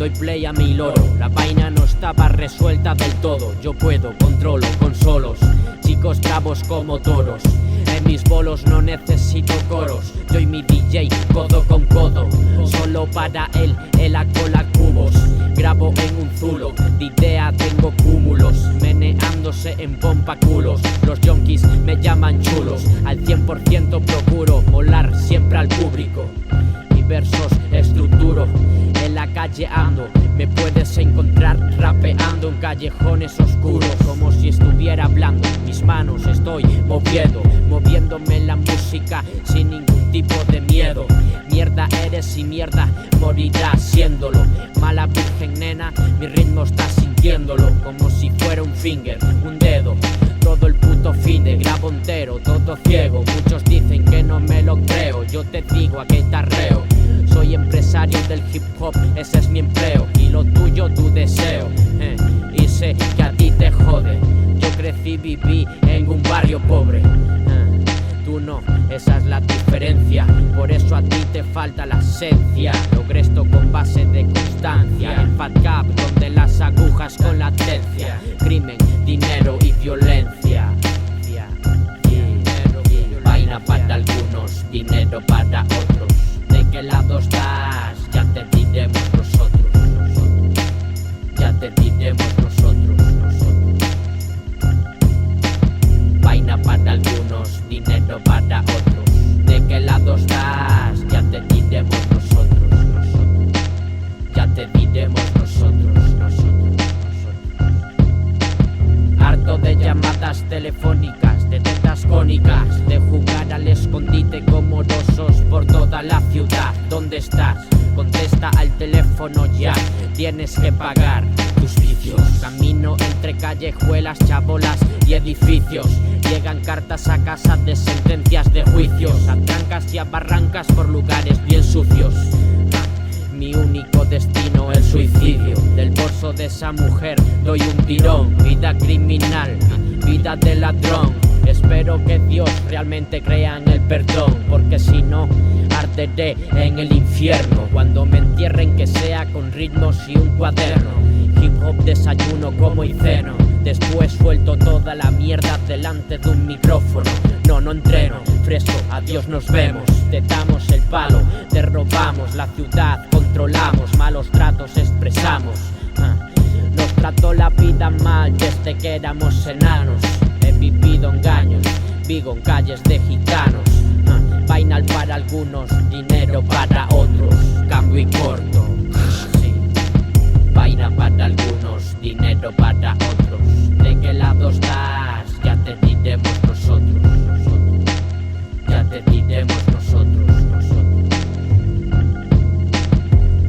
doy play a mi loro. La vaina no estaba resuelta del todo. Yo puedo, controlo, con solos, chicos bravos como toros. En mis bolos no necesito coros. Yo y mi DJ, codo con codo. Solo para él a cola cubos. Grabo en un zulo, de idea tengo cúmulos. Meneándose en pompa culos. Los yonkis me llaman chulos. Al 100% procuro molar siempre al público. Y versos estructuro. En la calle ando, me puedes encontrar rapeando en callejones oscuros. Como si estuviera hablando, mis manos estoy moviéndome en la música sin ningún tipo de miedo. Mierda eres y mierda morirás siéndolo. Mala virgen nena, mi ritmo está sintiéndolo. Como si fuera un finger, un dedo. Todo el puto fin de grabo entero, todo ciego. Muchos dicen que no me lo creo. Yo te digo a qué tarreo. Soy empresario del hip hop, ese es mi empleo. Y lo tuyo tu deseo, y sé que a ti te jode. Yo crecí, viví en un barrio pobre, tú no, esa es la diferencia. Por eso a ti te falta la esencia. Logré esto con base de constancia. El Fat Cap, donde las agujas con latencia. Crimen, dinero y violencia. Vaina para algunos, dinero para otros. ¿De qué lado estás? Ya te diremos nosotros. Ya te diremos nosotros. Vaina para algunos, dinero para otros. ¿De qué lado estás? Ya te diremos nosotros. Ya te diremos nosotros. Harto de llamadas telefónicas, de tetas cónicas, de jugar al escondite como osos por toda la ciudad. ¿Dónde estás? Contesta al teléfono ya. Tienes que pagar tus vicios. Camino entre callejuelas, chabolas y edificios. Llegan cartas a casa de sentencias de juicios. A trancas y a barrancas por lugares bien sucios. Mi único destino, el suicidio. Del bolso de esa mujer doy un tirón. Vida criminal, vida de ladrón. Espero que Dios realmente crea en el perdón, porque si no, arderé en el infierno. Cuando me entierren que sea con ritmos y un cuaderno. Hip hop desayuno como y ceno. Después suelto toda la mierda delante de un micrófono. No entreno, fresco, adiós nos vemos. Te damos el palo, te robamos la ciudad, controlamos, malos tratos expresamos. Nos trató la vida mal desde que éramos enanos. He vivido engaños, vivo en calles de gitanos. Vaina para algunos, dinero para otros. Cambio y corto, sí. Vaina para algunos, dinero para otros. ¿De qué lado estás? Ya te diremos nosotros. Ya te diremos nosotros.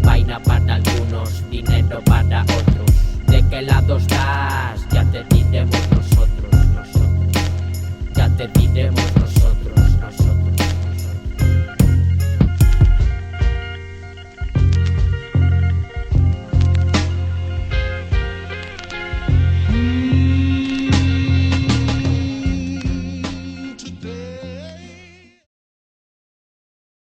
Vaina para algunos, dinero para otros. ¿De qué lado estás?